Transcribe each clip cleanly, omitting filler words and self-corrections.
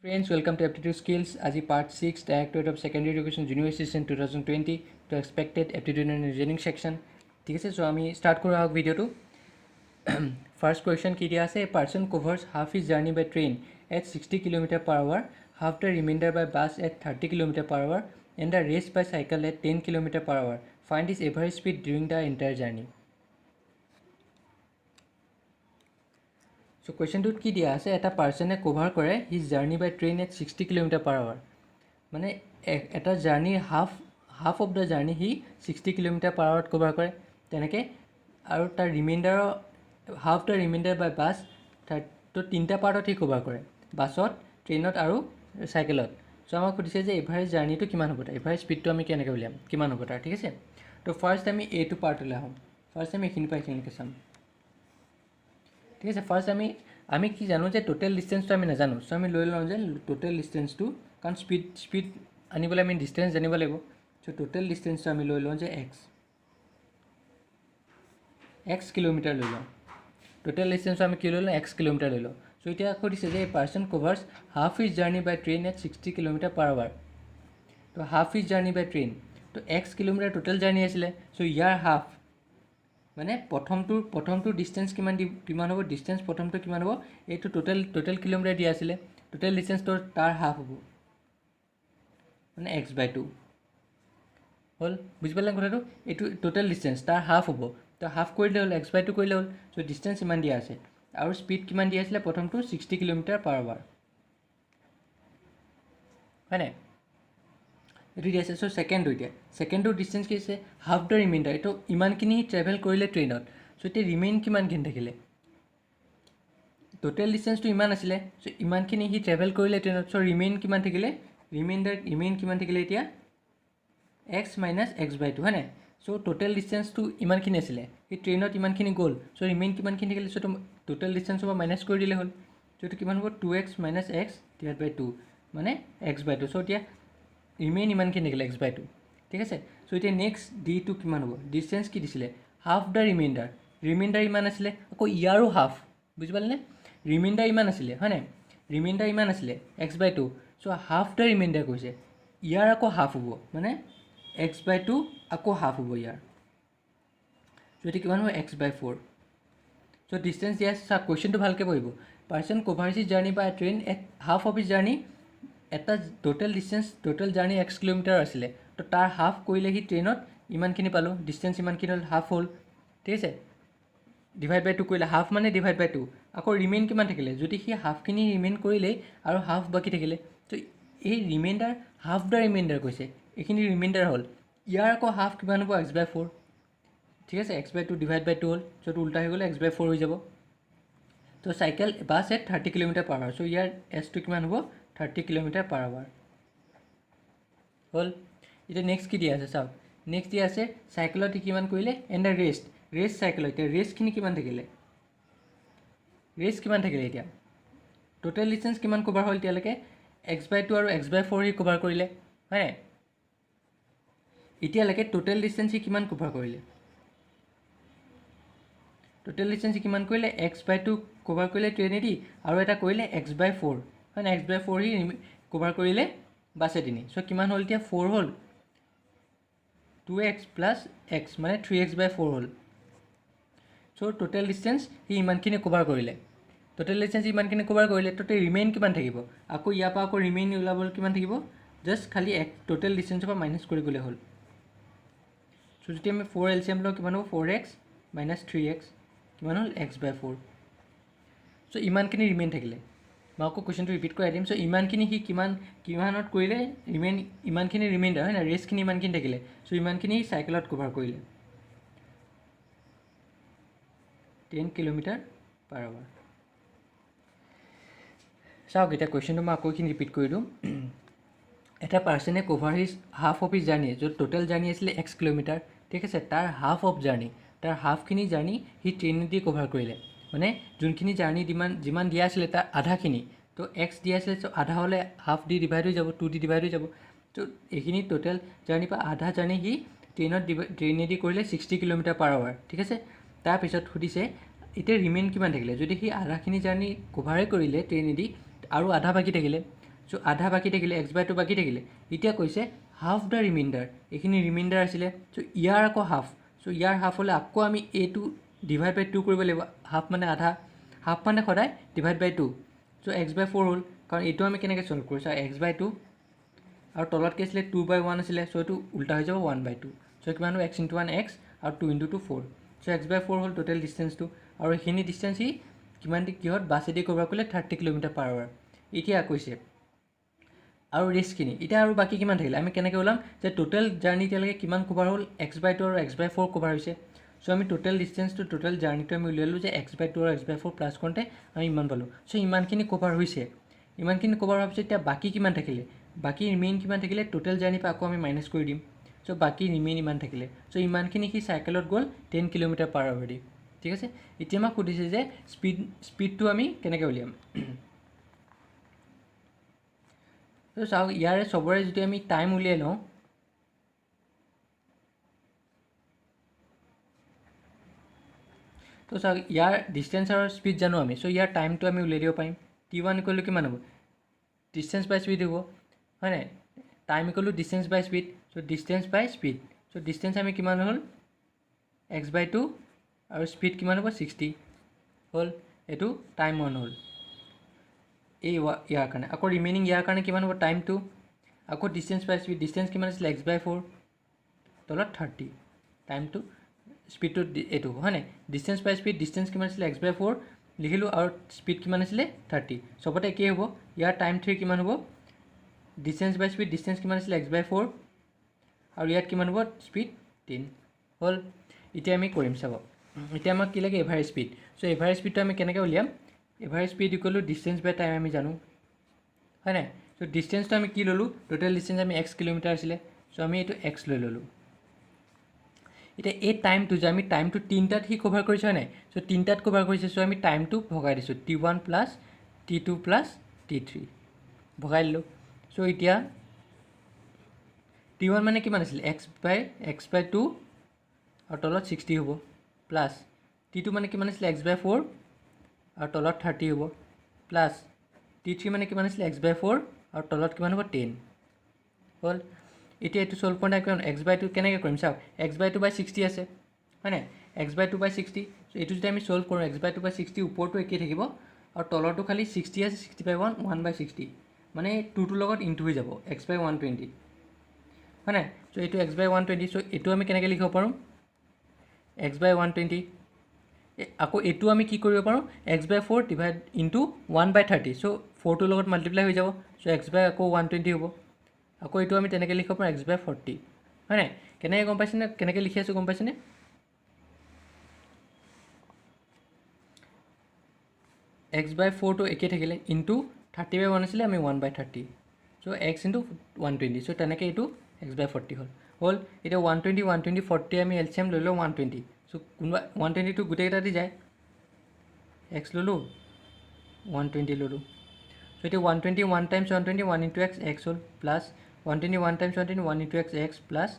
Friends, welcome to Aptitude Skills. Aji part 6, Directorate of Secondary Education, Junior Session 2020 to expected aptitude and reasoning section. ठीक है so আমি start करो आग video to. First question की दिया से a person covers half his journey by train at 60 km/h, half the remainder by bus at 30 km/h, and the rest by cycle at 10 km/h. Find his average speed during the entire journey. So question to কি দিয়া আছে এটা পার্সনে cover করে his journey by train at 60 km/h মানে এটা journey half of the journey he 60 km/h cover কৰে তেনেকে আৰু তাৰ remainder half the remainder by bus তো তিনিটা পাৰ্টত হি কভাৰ কৰে বাছত ট্ৰেইনত আৰু চাইকেলত সো আমাক সুধিছে যে এভাৰেজ জাৰ্নিটো কিমান হ'ব তাৰ এভাৰেজ স্পীডটো আমি কেনেকৈ উলিয়াম কিমান হ'ব তাৰ ঠিক আছে তো ফাৰ্ষ্ট আমি এইটো পাৰ্টলৈ আহোঁ ফাৰ্ষ্ট আমি এইখিনি পাইখিনিলৈকে চাম ঠিক আছে ফাৰ্ষ্ট আমি কি জানো যে টোটেল ডিষ্টেঞ্চটো আমি নাজানো সো আমি লৈ লওঁ যে টোটেল ডিষ্টেঞ্চটো কাৰণ স্পীড আনিবলৈ আমি ডিষ্টেঞ্চ জানিব লাগিব সো টোটেল ডিষ্টেঞ্চটো আমি লৈ লওঁ যে এক্স কিলোমিটাৰ লৈ লওঁ টোটেল ডিষ্টেঞ্চটো আমি কি লৈ লওঁ এক্স কিলোমিটাৰ লৈ লওঁ সো এতিয়া সুধিছে যে person covers half is journey by train at 60 km/h তো half is journey by train তো এক্স কিলোমিটাৰ টোটেল জাৰ্নি আছিলে সো ইয়াৰ হাফ মানে প্ৰথমটো ডিষ্টেঞ্চ কিমান হ'ব ডিষ্টেঞ্চ প্ৰথমটো কিমান হ'ব এইটো টোটেল কিলোমিটাৰ দিয়া আছিলে টোটেল ডিষ্টেঞ্চটো তাৰ হাফ হ'ব মানে x/2 হ'ল বুজি পালে কথাটো এইটো টোটেল ডিষ্টেঞ্চ তাৰ হাফ হ'ব তো হাফ কৰিলে হ'ল x/2 কৰিলে হ'ল চ' ডিষ্টেঞ্চ ইমান দিয়া আছে আৰু স্পীড কিমান দিয়া আছিলে প্ৰথমটো 60 km/h হয়নে এইটো দিয়া আছে চ' ছেকেণ্ডটোৰ ডিষ্টেঞ্চ কি আছে হাফ দ্য ৰিমাইণ্ডাৰ এইটো ইমানখিনি ট্ৰেভেল কৰিলে ট্ৰেইনত চ' এতিয়া ৰিমেইন কিমানখিনি থাকিলে টোটেল ডিষ্টেঞ্চটো ইমান আছিলে চ' ইমানখিনি সি ট্ৰেভেল কৰিলে ট্ৰেইনত চ' ৰিমেইন কিমান থাকিলে ৰিমেইন কিমান থাকিলে এতিয়া x - x/2 হয়নে চ' টোটেল ডিষ্টেঞ্চটো ইমানখিনি আছিলে সি ট্ৰেইনত ইমানখিনি গ'ল চ' ৰিমেইন কিমানখিনি থাকিলে চ' টোটেল ডিষ্টেঞ্চৰ পৰা মাইনাছ কৰি দিলে হ'ল চ' এইটো কিমান হ'ব 2x - x/2 মানে x/2 চ' এতিয়া ৰিমেইন ইমানখিনি থাকিলে x/2 ঠিক আছে চ' এতিয়া নেক্সট ডিটো কিমান হ'ব ডিষ্টেঞ্চ কি দিছিলে হাফ দ্য ৰিমাইণ্ডাৰ ইমান আছিলে আকৌ ইয়াৰো হাফ বুজি পালেনে ৰিমাইণ্ডাৰ ইমান আছিলে হয়নে ৰিমাইণ্ডাৰ ইমান আছিলে x/2 so' half the reminder কৈছে ইয়াৰ আকৌ হাফ হ'ব মানে x/2 আকৌ হাফ হ'ব ইয়াৰ চ' এতিয়া কিমান হ'ব x/4 চ' ডিষ্টেঞ্চ দিয়া আছে কুৱেশ্যনটো ভালকৈ পঢ়িব person covers his journey by train at half of his journey এটা টোটেল জাৰ্নি x কিলোমিটাৰ আছিলে তো তাৰ হাফ কৰিলে সি ট্ৰেইনত ইমানখিনি পালোঁ ডিষ্টেঞ্চ ইমানখিনি হ'ল হাফ হ'ল ঠিক আছে /2 কৰিলে হাফ মানে /2 আকৌ ৰিমেইন কিমান থাকিলে যদি সি হাফখিনি ৰিমেইন কৰিলেই আৰু হাফ বাকী থাকিলে তো এই ৰিমাইণ্ডাৰ হাফ দ্য ৰিমাইণ্ডাৰ কৈছে এইখিনি ৰিমাইণ্ডাৰ হ'ল ইয়াৰ আকৌ হাফ কিমান হ'ব x/4 ঠিক আছে x/2 /2 হ'ল চ' উল্টা হৈ গ'লে x/4 হৈ যাব তো চাইকেল বাছ এট 30 km/h চ' ইয়াৰ এছটো কিমান হ'ব 30 km/h হ'ল এতিয়া নেক্সট কি দিয়া আছে চাওক নেক্সট দিয়া আছে চাইকেলত কিমান কৰিলে এণ্ড দ্য ৰেষ্ট চাইকেলত এতিয়া ৰেষ্টখিনি কিমান থাকিলে এতিয়া টোটেল ডিষ্টেঞ্চ কিমান কভাৰ হ'ল এতিয়ালৈকে x/2 আৰু x/4 সি কভাৰ কৰিলে হয় এতিয়ালৈকে টোটেল ডিষ্টেঞ্চ সি কিমান কভাৰ কৰিলে x/2 কভাৰ কৰিলে ট্ৰেইনেদি আৰু এটা কৰিলে x/4 হয় x/4 সি কভাৰ কৰিলে বাছেদি চ' কিমান হ'ল এতিয়া 4 হ'ল 2x + x মানে 3x/4 হ'ল চ' টোটেল ডিষ্টেঞ্চ সি ইমানখিনি কভাৰ কৰিলে তো ৰিমেইন কিমান থাকিব আকৌ ইয়াৰ পৰা আকৌ ৰিমেইন ওলাবলৈ কিমান থাকিব জাষ্ট খালি টোটেল ডিষ্টেঞ্চৰ পৰা মাইনাছ কৰি গ'লে হ'ল চ' যদি আমি 4 LCM লওঁ কিমান হ'ব 4x - 3x কিমান হ'ল x/4 চ' ইমানখিনি ৰিমেইন থাকিলে মই আকৌ কুৱেশ্যনটো ৰিপিট কৰাই দিম চ' ইমানখিনি সি কিমানত কৰিলে ইমানখিনি ৰিমাইণ্ডাৰ হয় নাই ৰেষ্টখিনি ইমানখিনি থাকিলে চ' ইমানখিনি চাইকেলত কভাৰ কৰিলে 10 km/h চাওক এতিয়া কুৱেশ্যনটো মই আকৌ এইখিনি ৰিপিট কৰি দিওঁ এটা পাৰ্চনে cover his half of his journey য'ত টোটেল জাৰ্নি আছিলে x কিলোমিটাৰ ঠিক আছে তাৰ হাফ অফ জাৰ্নি তাৰ হাফখিনি জাৰ্নি সি ট্ৰেইনেদি কভাৰ কৰিলে মানে যোনখিনি জাৰ্নি যিমান দিয়া আছিলে তাৰ আধাখিনি তো x দিয়া আছিলে চ' আধা হ'লে হাফ দি ডিভাইড হৈ যাব 2 দি ডিভাইড হৈ যাব ত' এইখিনি টোটেল জাৰ্নি পৰা আধা জাৰ্নি সি ট্ৰেইনেদি কৰিলে 60 km/h ঠিক আছে তাৰপিছত সুধিছে এতিয়া ৰিমেইন কিমান থাকিলে যদি সি আধাখিনি জাৰ্নি কভাৰে কৰিলে ট্ৰেইনেদি আৰু আধা বাকী থাকিলে চ' আধা বাকী থাকিলে x/2 বাকী থাকিলে এতিয়া কৈছে হাফ দ্য ৰিমাইণ্ডাৰ এইখিনি ৰিমাইণ্ডাৰ আছিলে চ' ইয়াৰ আকৌ হাফ চ' ইয়াৰ হাফ হ'লে আকৌ আমি এইটো ডিভাইড বাই 2 কৰিব লাগিব হাফ মানে আধা হাফ মানে সদায় ডিভাইড বাই 2 চ' x/4 হ'ল কাৰণ এইটো আমি কেনেকৈ চল্ভ কৰিছোঁ x/2 আৰু তলত কি আছিলে 2/1 আছিলে চ' এইটো উল্টা হৈ যাব 1/2 চ' কিমান হ'ব x × 1 x আৰু 2 × 2 4 চ' x/4 হ'ল টোটেল ডিষ্টেঞ্চটো আৰু এইখিনি ডিষ্টেঞ্চ সি কিমান কিহত বাছেদি কভাৰ কৰিলে 30 km/h এতিয়া কৈছে আৰু ৰেষ্টখিনি এতিয়া আৰু বাকী কিমান থাকিলে আমি কেনেকৈ ওলাম যে টোটেল জাৰ্ণি এতিয়ালৈকে কিমান কভাৰ হ'ল x/2 আৰু x/4 কভাৰ হৈছে চ' আমি টোটেল ডিষ্টেঞ্চটো টোটেল জাৰ্ণিটো আমি উলিয়ালোঁ যে x/2 আৰু x/4 প্লাছ কৰোঁতে আমি ইমান পালোঁ চ' ইমানখিনি কভাৰ হৈছে ইমানখিনি কভাৰ হোৱাৰ পিছত এতিয়া বাকী কিমান থাকিলে বাকী ৰিমেইন কিমান থাকিলে টোটেল জাৰ্ণিৰ পৰা আকৌ আমি মাইনাছ কৰি দিম চ' বাকী ৰিমেইন ইমান থাকিলে চ' ইমানখিনি সি চাইকেলত গ'ল 10 km/h দি ঠিক আছে এতিয়া আমাক সুধিছে যে স্পীডটো আমি কেনেকৈ উলিয়াম ত' চাওক ইয়াৰে চবৰে যদি আমি টাইম উলিয়াই লওঁ ত' চাওক ইয়াৰ ডিষ্টেঞ্চ আৰু স্পীড জানো আমি চ' ইয়াৰ টাইমটো আমি উলিয়াই দিব পাৰিম t1 = কিমান হ'ব ডিষ্টেঞ্চ বাই স্পীড হ'ব হয় নাই টাইম = ডিষ্টেঞ্চ বাই স্পীড চ' ডিষ্টেঞ্চ বাই স্পীড চ' ডিষ্টেঞ্চ আমি কিমান হ'ল x/2 আৰু স্পীড কিমান হ'ব 60 হ'ল এইটো টাইম 1 হ'ল এই ইয়াৰ কাৰণে আকৌ ৰিমেইনিং ইয়াৰ কাৰণে কিমান হ'ব টাইমটো আকৌ ডিষ্টেঞ্চ বাই স্পীড ডিষ্টেঞ্চ কিমান আছিলে x/4 তলত 30 টাইমটো স্পীডটো এইটো হয় নাই ডিষ্টেঞ্চ বাই স্পীড ডিষ্টেঞ্চ কিমান আছিলে x/4 লিখিলোঁ আৰু স্পীড কিমান আছিলে 30 চবতে একেই হ'ব ইয়াৰ টাইম 3 কিমান হ'ব ডিষ্টেঞ্চ বাই স্পীড ডিষ্টেঞ্চ কিমান আছিলে x/4 আৰু ইয়াত কিমান হ'ব স্পীড 10 হ'ল এতিয়া আমি কৰিম চাব এতিয়া আমাক কি লাগে এভাৰেজ স্পীড চ' এভাৰেজ স্পীডটো আমি কেনেকৈ উলিয়াম এভাৰেজ স্পীড = ডিষ্টেঞ্চ বাই টাইম আমি জানো হয় নাই চ' ডিষ্টেঞ্চটো আমি কি ল'লোঁ টোটেল ডিষ্টেঞ্চ আমি x কিলোমিটাৰ আছিলে চ' আমি এইটো x লৈ ল'লোঁ এতিয়া এই টাইমটো যে আমি টাইমটো 3টাত সি কভাৰ কৰিছে হয় নাই চ' 3টাত কভাৰ কৰিছে চ' আমি টাইমটো ভগাই দিছোঁ t1 + t2 + t3 ভগাই দিলোঁ চ' এতিয়া t1 মানে কিমান আছিলে x/2 আৰু তলত 60 হ'ব প্লাছ t2 মানে কিমান আছিলে x/4 আৰু তলত 30 হ'ব প্লাছ t3 মানে কিমান আছিলে x/4 আৰু তলত কিমান হ'ব 10 হ'ল এতিয়া এইটো চল্ভ কৰোঁতে কিমান x/2 কেনেকৈ কৰিম চাওক x/2/60 আছে হয় নাই x/2/60 চ' এইটো যদি আমি চল্ভ কৰোঁ x/2/60 ওপৰটো একেই থাকিব আৰু তলৰটো খালি 60 আছে 60/1 1/60 মানে 2টোৰ লগত ইনটু হৈ যাব x/120 হয় নাই চ' এইটো x/120 চ' এইটো আমি কেনেকৈ লিখিব পাৰোঁ x/120 আকৌ এইটো আমি কি কৰিব পাৰোঁ x/4 ডিভাইড ইনটু 1/30 চ' 4টোৰ লগত মাল্টিপ্লাই হৈ যাব চ' x/আকৌ 120 হ'ব আকৌ এইটো আমি তেনেকৈ লিখিব পাৰোঁ x/40 হয় নাই কেনেকৈ গম পাইছেনে কেনেকৈ লিখি আছোঁ গম পাইছেনে x/4টো একেই থাকিলে ইনটু 30/1 আছিলে আমি 1/30 চ' x × 120 চ' তেনেকৈ এইটো x/40 হ'ল এতিয়া 120 120 40 আমি LCM লৈ লওঁ 120 চ' কোনোবা 120টো গোটেইকেইটা দি যায় x ল'লোঁ 120 ল'লোঁ চ' এতিয়া 120 1 × 120 1 × x x হ'ল প্লাছ 120 1 × 120 1 × x x প্লাছ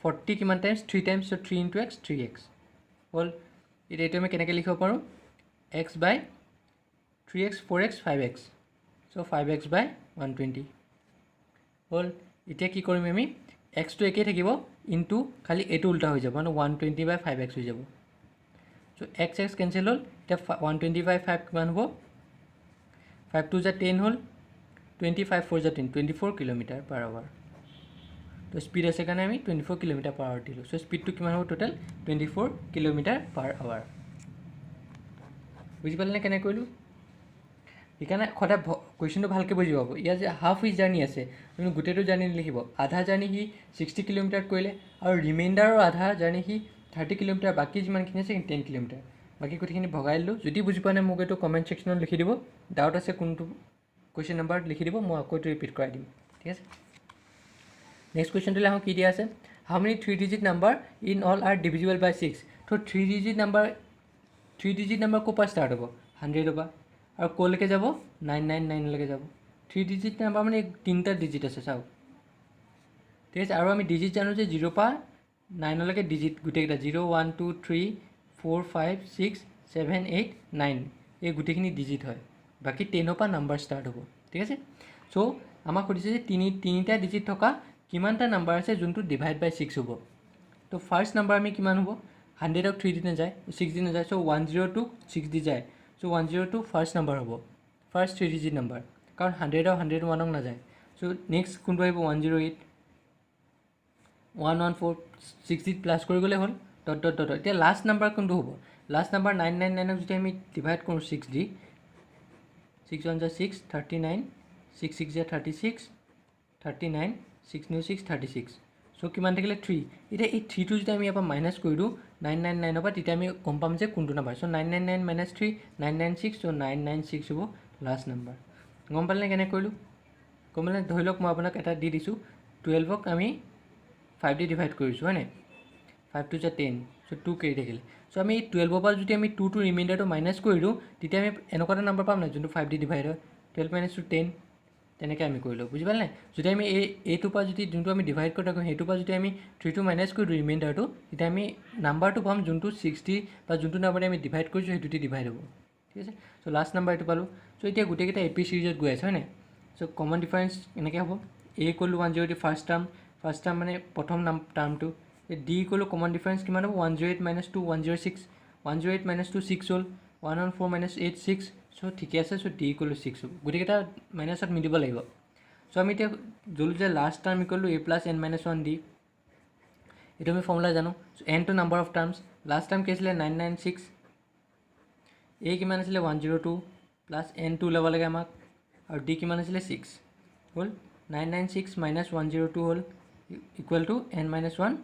40 কিমান টাইমছ 3 টাইমছ চ' 3 × x 3x হ'ল এতিয়া এইটো আমি কেনেকৈ লিখিব পাৰোঁ x/3x 4x 5x চ' 5x/120 হ'ল এতিয়া কি কৰিম আমি xটো একেই থাকিব ইনটু খালি এইটো উল্টা হৈ যাব মানে 120/5x হৈ যাব চ' x কেঞ্চেল হ'ল এতিয়া 120/5 কিমান হ'ব 5 2 × 10 হ'ল 25 4 × 10 24 km/h তো স্পীড আছে কাৰণে আমি 24 km/h দিলোঁ চ' স্পীডটো কিমান হ'ব টোটেল 24 km/h বুজি পালেনে কেনেকৈ কৰিলোঁ সেইকাৰণে সদায় কুৱেশ্যনটো ভালকৈ বুজি পাব ইয়াত যে হাফ ইজ জাৰ্ণি আছে আপুনি গোটেইটো জাৰ্ণি নিলিখিব আধা জাৰ্ণি সি 60 km কৰিলে আৰু ৰিমাইণ্ডাৰৰ আধা জাৰ্ণি সি 30 km বাকী যিমানখিনি আছে 10 km বাকী গোটেইখিনি ভগাই দিলোঁ যদি বুজি পোৱা নাই মোক এইটো কমেণ্ট ছেকশ্যনত লিখি দিব ডাউট আছে কোনটো কুৱেশ্যন নাম্বাৰ লিখি দিব মই আকৌ এইটো ৰিপিট কৰাই দিম ঠিক আছে নেক্সট কুৱেশ্যনটোলৈ আহোঁ কি দিয়া আছে how many 3 digit number in all are divisible by 6 to 3 digit number ক'ৰ পৰা ষ্টাৰ্ট হ'ব 100 পৰা আৰু ক'লৈকে যাব 999লৈকে যাব 3 ডিজিট নাম্বাৰ মানে 3টা ডিজিট আছে চাওক ঠিক আছে আৰু আমি ডিজিট জানো যে 0 পৰা 9লৈকে ডিজিট গোটেইকেইটা 0 1 2 3 4 5 6 7 8 9 এই গোটেইখিনি ডিজিট হয় বাকী 10ৰ পৰা নাম্বাৰ ষ্টাৰ্ট হ'ব ঠিক আছে চ' আমাক সুধিছে যে তিনিটা ডিজিট থকা কিমানটা নাম্বাৰ আছে যোনটো ডিভাইড বাই 6 হ'ব তো ফাৰ্ষ্ট নাম্বাৰ আমি কিমান হ'ব 100ক 3 দি নাযায় 6 দি নাযায় চ' 102 6 দি যায় চ' 102 ফাৰ্ষ্ট নাম্বাৰ হ'ব ফাৰ্ষ্ট 3 ডিজিট নাম্বাৰ কাৰণ 100 আৰু 101ক নাযায় চ' নেক্সট কোনটো আহিব 108 114 6 ডিট প্লাছ কৰি গ'লে হ'ল ডট ডট ডট এতিয়া লাষ্ট নাম্বাৰ কোনটো হ'ব লাষ্ট নাম্বাৰ 999ক যদি আমি ডিভাইড কৰোঁ 6 দি 6 1 6 39 6 6 36 39 6 new 6 36 চ' কিমান থাকিলে 3 এতিয়া এই 3টো যদি আমি ইয়াৰ পৰা মাইনাছ কৰি দিওঁ 999ৰ পৰা তেতিয়া আমি গম পাম যে কোনটো নাম্বাৰ চ' 999 মাইনাছ 3 996 চ' 996 হ'ব লাষ্ট নাম্বাৰ গম পালে কেনেকৈ কৰিলোঁ গম পালে ধৰি লওক মই আপোনাক এটা দি দিছোঁ 12ক আমি 5 দি ডিভাইড কৰিছোঁ হয়নে 5 2 10 চ' 2 কেৰি থাকিলে চ' আমি 12ৰ পৰা যদি আমি 2টো ৰিমাইণ্ডাৰটো মাইনাছ কৰি দিওঁ তেতিয়া আমি এনেকুৱা এটা নাম্বাৰ পাম নাই যোনটো 5 দি ডিভাইড হয় 12 মাইনাছ 2 10 তেনেকৈ আমি কৰিলোঁ বুজি পালে নাই যদি আমি এইটোৰ পৰা যদি যোনটো আমি ডিভাইড কৰি থাকোঁ সেইটোৰ পৰা যদি আমি 3টো মাইনাছ কৰি দিওঁ ৰিমাইণ্ডাৰটো তেতিয়া আমি নাম্বাৰটো পাম যোনটো 60 বা যোনটো নাম্বাৰে আমি ডিভাইড কৰিছোঁ সেইটোতে ডিভাইড হ'ব ঠিক আছে চ' লাষ্ট নাম্বাৰ এইটো পালোঁ চ' এতিয়া গোটেইকেইটা AP চিৰিজত গৈ আছে হয় নাই চ' কমন ডিফাৰেঞ্চ এনেকৈ হ'ব A = 108 ফাৰ্ষ্ট টাৰ্ম মানে প্ৰথম টাৰ্মটো D = কমন ডিফাৰেঞ্চ কিমান হ'ব 108 - 2 106 108 - 2 6 হ'ল 114 - 8 6 চ' ঠিকে আছে চ' D = 6 হ'ব গোটেইকেইটা মাইনাছত মিলিব লাগিব চ' আমি এতিয়া জলদি যে last term = A + n - 1 D এইটো আমি ফৰ্মুলা জানো চ' n টো number of terms last term কি আছিলে 996 A কিমান আছিলে 102 প্লাছ n2 ল'ব লাগে আমাক আৰু D কিমান আছিলে 6 হ'ল 996 - 102 হ'ল ইকুৱেল টু n - 1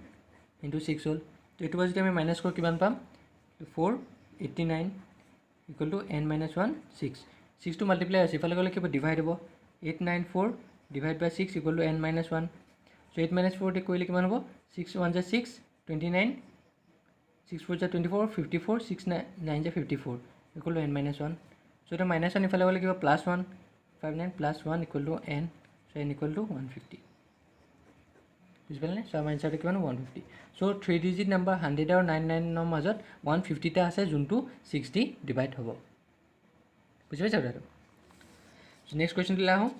ইনটু 6 হ'ল তো এইটো যদি আমি মাইনাছ কৰোঁ কিমান পাম 489 ইকুৱেল টু n - 1 6 6টো মাল্টিপ্লাই আছে ইফালে গ'লে কিবা ডিভাইড হ'ব 894 divide by 6 equal to n - 1 so' 8 - 4 কৰিলে কিমান হ'ব 6 1 = 6 29 6 4 = 24 54 6 9 = 54 ইকুৱেল টু n - 1 চ' এটা মাইনাছ 1 ইফালে গ'লে কিবা plus 1 59 plus 1 equal to n so' n equal to 150 বুজি পালেনে চ' আমাৰ এনচাৰটো কিমান 150 চ' 3 ডিজিট নাম্বাৰ 100 আৰু 99ৰ মাজত 150টা আছে যোনটো 6 দি ডিভাইড হ'ব বুজি পাইছে কথাটো চ' নেক্সট কুৱেশ্যনটোলৈ আহোঁ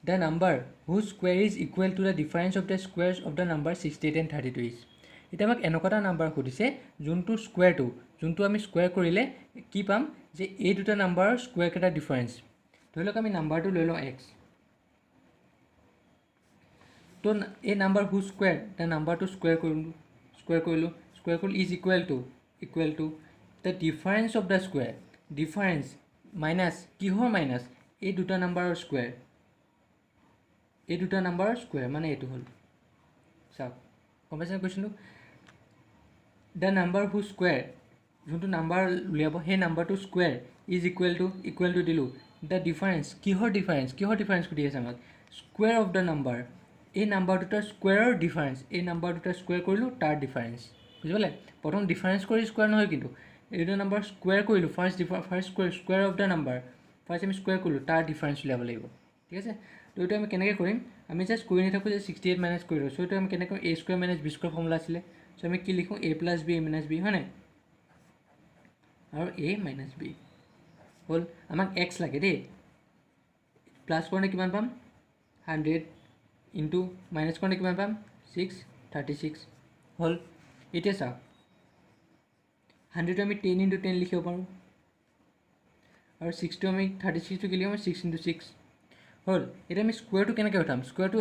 the number whose square is equal to the difference of the squares of the number 68 and 32 is এটা আমাক এনেকুৱা এটা নাম্বাৰ সুধিছে যোনটো স্কুৱেৰটো যোনটো আমি স্কুৱেৰ কৰিলে কি পাম যে এই দুটা নাম্বাৰৰ স্কুৱেৰ কেইটা ডিফাৰেঞ্চ ধৰি লওক আমি নাম্বাৰটো লৈ লওঁ x তো এই নাম্বাৰ হু স্কুৱেৰ তাৰ নাম্বাৰটো স্কুৱেৰ কৰিলোঁ is equal to the difference of the square difference minus কিহৰ মাইনাছ এই দুটা নাম্বাৰৰ স্কুৱেৰ এই দুটা নাম্বাৰৰ স্কুৱেৰ মানে এইটো হ'ল চাওক গম পাইছেনে কুৱেশ্যনটো দ্য নাম্বাৰ হু স্কুৱেৰ যোনটো নাম্বাৰ উলিয়াব সেই নাম্বাৰটো স্কুৱেৰ ইজ ইকুৱেল টু দিলোঁ দ্য ডিফাৰেঞ্চ কিহৰ ডিফাৰেঞ্চ সুধি আছে আমাক স্কুৱেৰ অফ দ্য নাম্বাৰ এই নাম্বাৰ দুটাৰ স্কুৱেৰৰ ডিফাৰেঞ্চ এই নাম্বাৰ দুটাৰ স্কুৱেৰ কৰিলোঁ তাৰ ডিফাৰেঞ্চ বুজি পালে প্ৰথম ডিফাৰেঞ্চ কৰি স্কুৱেৰ নহয় কিন্তু এই দুটা নাম্বাৰ স্কুৱেৰ কৰিলোঁ first square of the number first আমি স্কুৱেৰ কৰিলোঁ তাৰ ডিফাৰেঞ্চ উলিয়াব লাগিব ঠিক আছে তো এইটো আমি কেনেকৈ কৰিম আমি জাষ্ট কৰি নাথাকোঁ যে 68 মাইনাছ কৰি দিওঁ চ' এইটো আমি কেনেকৈ a square minus b square formula আছিলে চ' আমি কি লিখোঁ a + b - b হয় নাই আৰু a - b হ'ল আমাক x লাগে দেই প্লাছ কৰোঁতে কিমান পাম 100 ইনটু মাইনাছ কৰোঁতে কিমান পাম 636 হ'ল এতিয়া চাওক 100টো আমি 10 × 10 লিখিব পাৰোঁ আৰু 6টো আমি 36টো কি লিখিম 6 × 6 হ'ল এতিয়া আমি স্কুৱেৰটো কেনেকৈ উঠাম স্কুৱেৰটো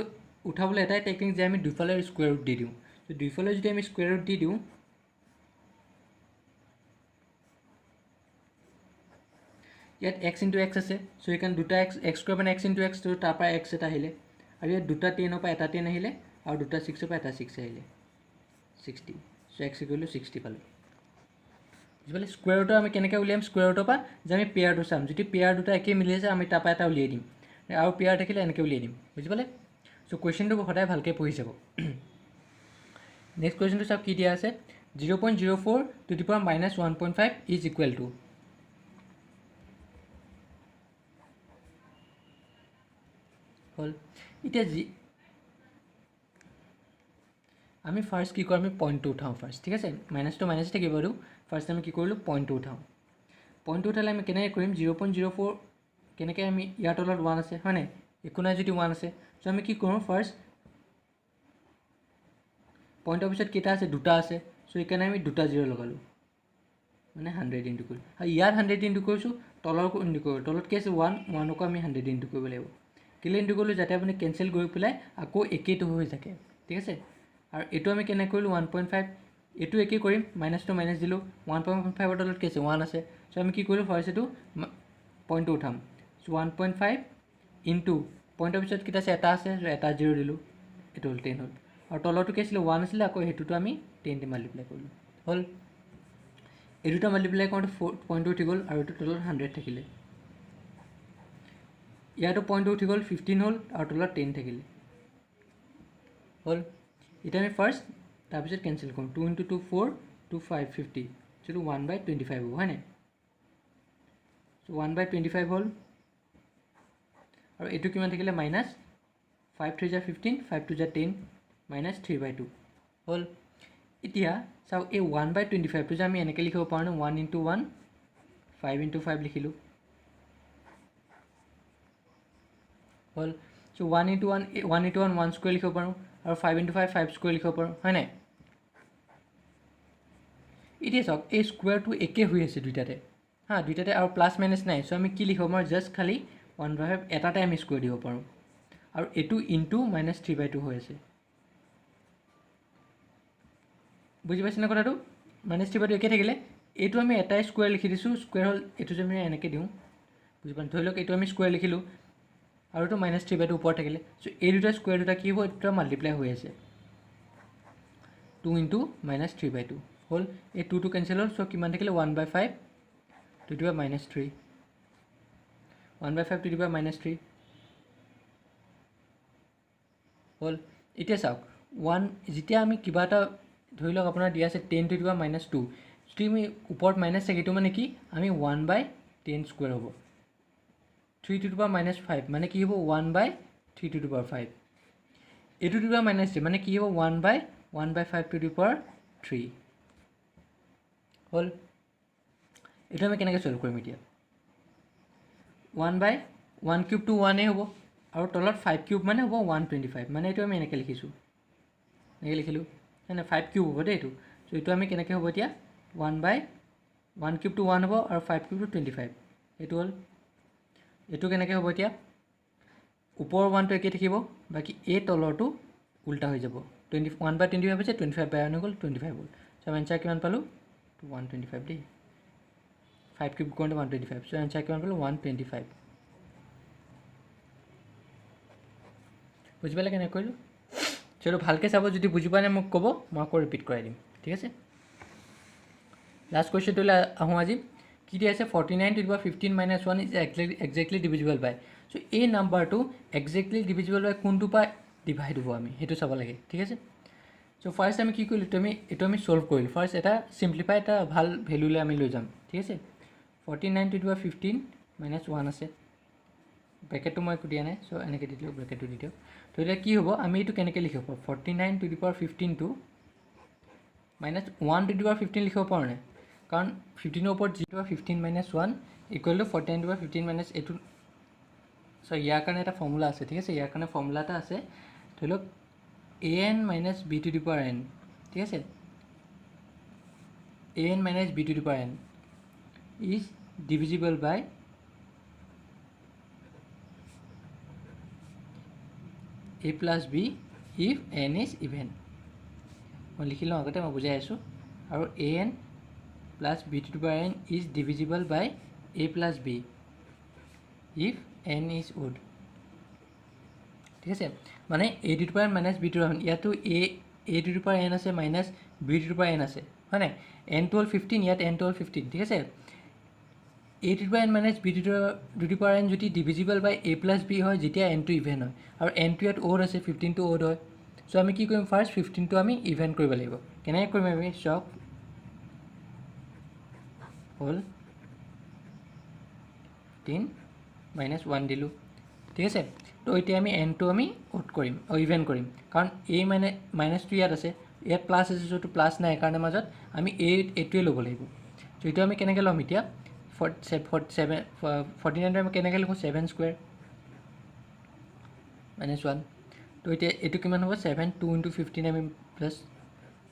উঠাবলৈ এটাই টেকনিক যে আমি দুইফালে স্কুৱেৰ ৰুট দি দিওঁ তো দুইফালে যদি আমি স্কুৱেৰ ৰুট দি দিওঁ ইয়াত x × x আছে চ' সেইকাৰণে দুটা x স্কুৱেৰ মানে x × x তো তাৰ পৰা x এটা আহিলে আৰু ইয়াত দুটা 10ৰ পৰা এটা 10 আহিলে আৰু দুটা 6ৰ পৰা এটা 6 আহিলে 60 চ' x = 60 পালোঁ বুজি পালে স্কুৱেৰ ৰুটৰ আমি কেনেকৈ উলিয়াম স্কুৱেৰ ৰুটৰ পৰা যে আমি পেয়াৰটো চাম যদি পেয়াৰ দুটা একেই মিলি আছে আমি তাৰ পৰা এটা উলিয়াই দিম আৰু পেয়াৰ থাকিলে এনেকৈ উলিয়াই দিম বুজি পালে চ' কুৱেশ্যনটো সদায় ভালকৈ পঢ়ি যাব নেক্সট কুৱেশ্যনটো চাওক কি দিয়া আছে 0.04 * -1.5 ইজ ইকুৱেল টু হ'ল এতিয়া আমি ফাৰ্ষ্ট কি কৰোঁ আমি পইণ্টটো উঠাওঁ ফাৰ্ষ্ট ঠিক আছে মাইনাছটো মাইনাছ থাকিব আৰু ফাৰ্ষ্ট আমি কি কৰিলোঁ পইণ্টটো উঠাওঁ পইণ্টটো উঠালে আমি কেনেকৈ কৰিম 0.04 কেনেকৈ আমি ইয়াৰ তলত 1 আছে হয়নে একো নাই যদি 1 আছে চ' আমি কি কৰোঁ ফাৰ্ষ্ট পইণ্টৰ পিছত কেইটা আছে দুটা আছে চ' সেইকাৰণে আমি দুটা 0 লগালোঁ মানে 100 ইনটু কৰিলোঁ আৰু ইয়াত 100 ইনটু কৰিছোঁ তলৰ ইনটু কৰিলোঁ তলত কি আছে 1 আমি 100 ইনটু কৰিব লাগিব কেলৈ ইনটু কৰিলোঁ যাতে আপুনি কেঞ্চেল কৰি পেলাই আকৌ একেইটো হৈ থাকে ঠিক আছে আৰু এইটো আমি কেনেকৈ কৰিলোঁ 1.5 এইটো একেই কৰিম মাইনাছটো মাইনাছ দিলোঁ 1.5ৰ তলত কি আছে 1 আছে চ' আমি কি কৰিলোঁ ফাৰ্ষ্ট এইটো পইণ্টটো উঠাম চ' 1.5 ইনটু পইণ্টৰ পিছত কেইটা আছে এটা আছে এটা 0 দিলোঁ এইটো হ'ল 10 হ'ল আৰু তলৰটো কি আছিলে 1 আছিলে আকৌ সেইটোতো আমি 10 দি মাল্টিপ্লাই কৰিলোঁ হ'ল এই দুটা মাল্টিপ্লাই কৰোঁতে পইণ্টটো উঠি গ'ল আৰু এইটো তলত 100 থাকিলে ইয়াতো পইণ্টটো উঠি গ'ল 15 হ'ল আৰু তলত 10 থাকিলে হ'ল এতিয়া আমি ফাৰ্ষ্ট তাৰপিছত কেঞ্চেল কৰোঁ 2 ইনটু 2 4 2 5 50 যিটো 1/25 হ'ব হয়নে চ' 1/25 হ'ল আৰু এইটো কিমান থাকিলে মাইনাছ 5 3 যা 15 5 2 যা 10 মাইনাছ 3/2 হ'ল এতিয়া চাওক এই 1/25টো যে আমি এনেকৈ লিখিব পাৰোঁ 1 ইনটু 1 5 ইনটু 5 লিখিলোঁ হ'ল চ' 1 ইনটু 1 1 স্কুৱেৰ লিখিব পাৰোঁ আৰু 5 ইনটু 5 5 স্কুৱেৰ লিখিব পাৰোঁ হয়নে এতিয়া চাওক এই স্কুৱেৰটো একে হৈ আছে দুইটাতে দুইটাতে আৰু প্লাছ মাইনাছ নাই চ' আমি কি লিখিব পাৰোঁ জাষ্ট খালি 1/5 এটাতে আমি স্কুৱেৰ দিব পাৰোঁ আৰু এইটো ইনটু মাইনাছ 3/2 হৈ আছে বুজি পাইছেনে কথাটো মাইনাছ 3/2 একে থাকিলে এইটো আমি এটাই স্কুৱেৰ লিখি দিছোঁ স্কুৱেৰ হ'ল এইটো যে আমি এনেকৈ দিওঁ বুজি পালোঁ ধৰি লওক এইটো আমি স্কুৱেৰ লিখিলোঁ আৰু এইটো মাইনাছ 3/2 ওপৰত থাকিলে চ' এই দুটা স্কুৱেৰ দুটা কি হ'ব এই দুটা মাল্টিপ্লাই হৈ আছে 2 ইনটু মাইনাছ 3/2 হ'ল এই 2টো কেঞ্চেল হ'ল চ' কিমান থাকিলে 1/5 two the power minus 3 1/5 two the power minus 3 হ'ল এতিয়া চাওক 1 যেতিয়া আমি কিবা এটা ধৰি লওক আপোনাৰ দিয়া আছে 10 টু দি পাৱাৰ মাইনাছ 2 যদি আমি ওপৰত মাইনাছ থাকে এইটো মানে কি আমি 1/10 স্কুৱেৰ হ'ব 3 টু দি পাৱাৰ মাইনাছ 5 মানে কি হ'ব 1/3 টু দি পাৱাৰ 5 এইটো টু দি পাৱাৰ মাইনাছ 3 মানে কি হ'ব 1/5 টু দি পাৱাৰ 3 হ'ল এইটো আমি কেনেকৈ চল্ভ কৰিম এতিয়া 1/1 কিউবটো 1 হ'ব আৰু তলত 5 কিউব মানে হ'ব 125 মানে এইটো আমি এনেকৈ লিখিছোঁ এনেকৈ লিখিলোঁ নাই 5 কিউব হ'ব দেই এইটো চ' এইটো আমি কেনেকৈ হ'ব এতিয়া 1/1 কিউবটো 1 হ'ব আৰু 5 কিউবটো 25 এইটো হ'ল এইটো কেনেকৈ হ'ব এতিয়া ওপৰৰ 1টো একেই থাকিব বাকী এই তলৰটো উল্টা হৈ যাব 1/25 হৈছে 25/1 হৈ গ'ল 25 হ'ল চ' আমি এনচাৰ কিমান পালোঁ 125 দেই 5 কিউব কৰোঁতে 125 চ' এনচাৰ কিমান পালোঁ 125 বুজি পালে কেনেকৈ কৰিলোঁ চলো ভালকৈ চাব যদি বুজি পোৱা নাই মোক ক'ব মই আকৌ ৰিপিট কৰাই দিম ঠিক আছে লাষ্ট কুৱেশ্যনটোলৈ আহোঁ আজি কি দিয়া আছে 49 to the power 15 minus 1 is exactly divisible by চ' এই নাম্বাৰটো একজেক্টলি ডিভিজিবল বাই কোনটো পৰা ডিভাইড হ'ব আমি সেইটো চাব লাগে ঠিক আছে চ' ফাৰ্ষ্ট আমি কি কৰিলোঁ এইটো আমি ছল্ভ কৰিলোঁ ফাৰ্ষ্ট এটা চিম্প্লিফাই এটা ভাল ভেলুলৈ আমি লৈ যাম ঠিক আছে 49 টু দি পাৱাৰ 15 মাইনাছ 1 আছে ব্ৰেকেটটো মই একো দিয়া নাই চ' এনেকৈ দি দিওঁ ব্ৰেকেটটো দি দিওঁ তো এতিয়া কি হ'ব আমি এইটো কেনেকৈ লিখিব পাৰোঁ 49 to the power 15 to minus 1 to the power 15 লিখিব পাৰোঁ নাই কাৰণ 15ৰ ওপৰত যিটো 15 minus 1 equal to 49 to the power 15 minus এইটো চ' ইয়াৰ কাৰণে এটা ফৰ্মুলা আছে ঠিক আছে ইয়াৰ কাৰণে ফৰ্মুলা এটা আছে ধৰি লওক an minus b to the power n ঠিক আছে an minus b to the power n is divisible by a plus b if n is even মই লিখি লওঁ আগতে মই বুজাই আছোঁ আৰু an plus b to the power n is divisible by a plus b if n is odd ঠিক আছে মানে a to the power minus b to the power ইয়াতো a to the power n আছে minus b to the power n আছে হয় নাই n to the 15 ইয়াত n to the 15 ঠিক আছে a to the power n minus b to the power n যদি divisible by a plus b হয় যেতিয়া n টো ইভেন হয় আৰু n টো ইয়াত অ'ড আছে 15 টো অ'ড হয় চ' আমি কি কৰিম ফাৰ্ষ্ট 15টো আমি ইভেন কৰিব লাগিব কেনেকৈ কৰিম আমি চাওক হ'ল 15 মাইনাছ 1 দিলোঁ ঠিক আছে তো এতিয়া আমি n টো আমি অ'ড কৰিম ইভেন কৰিম কাৰণ a মাইনাছটো ইয়াত আছে ইয়াত প্লাছ আছে য'টো প্লাছ নাই কাৰণে মাজত আমি এইটোৱে ল'ব লাগিব চ' এইটো আমি কেনেকৈ ল'ম এতিয়া 49 আমি কেনেকৈ লিখোঁ 7 স্কুৱেৰ মাইনাছ 1 তো এতিয়া এইটো কিমান হ'ব 7 2 ইনটু 15 আমি প্লাছ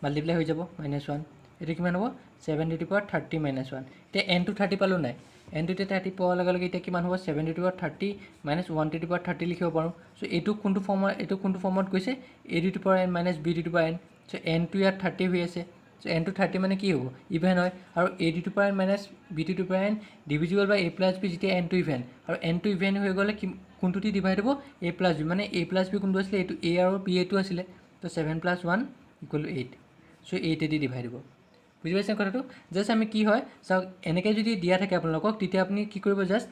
মাল্টিপ্লাই হৈ যাব মাইনাছ 1 এইটো কিমান হ'ব 7 টু দি পাৱাৰ 30 মাইনাছ 1 এতিয়া n টু 30 পালোঁ নাই n টু 30 পোৱাৰ লগে লগে এতিয়া কিমান হ'ব 7 to the power 30 minus 1 to the power 30 লিখিব পাৰোঁ চ' এইটো কোনটো ফৰ্মত গৈছে a to the power n minus b to the power n so' n to ইয়াত 30 হৈ আছে চ' n টু 30 মানে কি হ'ব ইভেন হয় আৰু a to the power n minus b to the power n divisible by a plus b যেতিয়া n to even আৰু n টু ইভেন হৈ গ'লে কোনটো দি ডিভাইড হ'ব a প্লাছ b মানে a প্লাছ b কোনটো আছিলে এইটো a আৰু b এইটো আছিলে তো 7 প্লাছ 1 ইকুৱেল টু 8 চ' 8 দি ডিভাইড হ'ব বুজি পাইছে কথাটো জাষ্ট আমি কি হয় চাওক এনেকৈ যদি দিয়া থাকে আপোনালোকক তেতিয়া আপুনি কি কৰিব just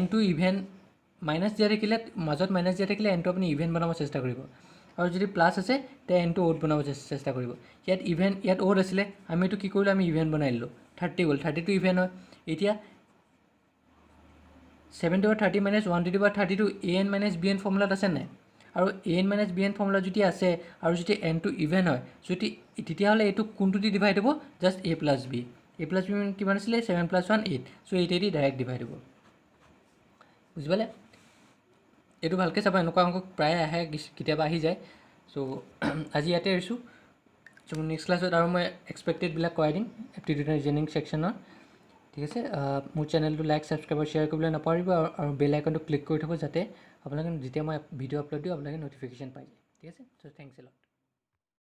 n to even minus দিয়া থাকিলে মাজত মাইনাছ দিয়া থাকিলে n টু আপুনি ইভেন বনাব চেষ্টা কৰিব আৰু যদি প্লাছ আছে তে n টু অ'ড বনাব চেষ্টা কৰিব ইয়াত অ'ড আছিলে আমি এইটো কি কৰিলোঁ আমি ইভেন বনাই দিলোঁ 30 গ'ল 30 টু ইভেন হয় এতিয়া 7 to the power 30 minus 1 to the power 30 to an minus bn ফৰ্মুলাত আছে নাই আৰু an মাইনাছ bn ফৰ্মুলা যদি আছে আৰু যদি n টু ইভেন হয় যদি তেতিয়াহ'লে এইটো কোনটো দি ডিভাইড হ'ব জাষ্ট a প্লাছ b কিমান আছিলে 7 প্লাছ 1 8 চ' 8 দি ডাইৰেক্ট ডিভাইড হ'ব বুজি পালে এইটো ভালকৈ চাব এনেকুৱা অংক প্ৰায় আহে কেতিয়াবা আহি যায় চ' আজি ইয়াতে এৰিছোঁ চ' নেক্সট ক্লাছত আৰু মই এক্সপেক্টেডবিলাক কৰাই দিম এপ্টিটিউড ৰিজনিং ছেকশ্যনৰ ঠিক আছে মোৰ চেনেলটো লাইক ছাবস্ক্ৰাইব আৰু শ্বেয়াৰ কৰিবলৈ নাপাহৰিব আৰু বেল আইকনটো ক্লিক কৰি থ'ব যাতে আপোনালোকে যেতিয়া মই ভিডিঅ' আপলোড দিওঁ আপোনালোকে ন'টিফিকেশ্যন পাই যায় ঠিক আছে চ' থেংকছ এ লট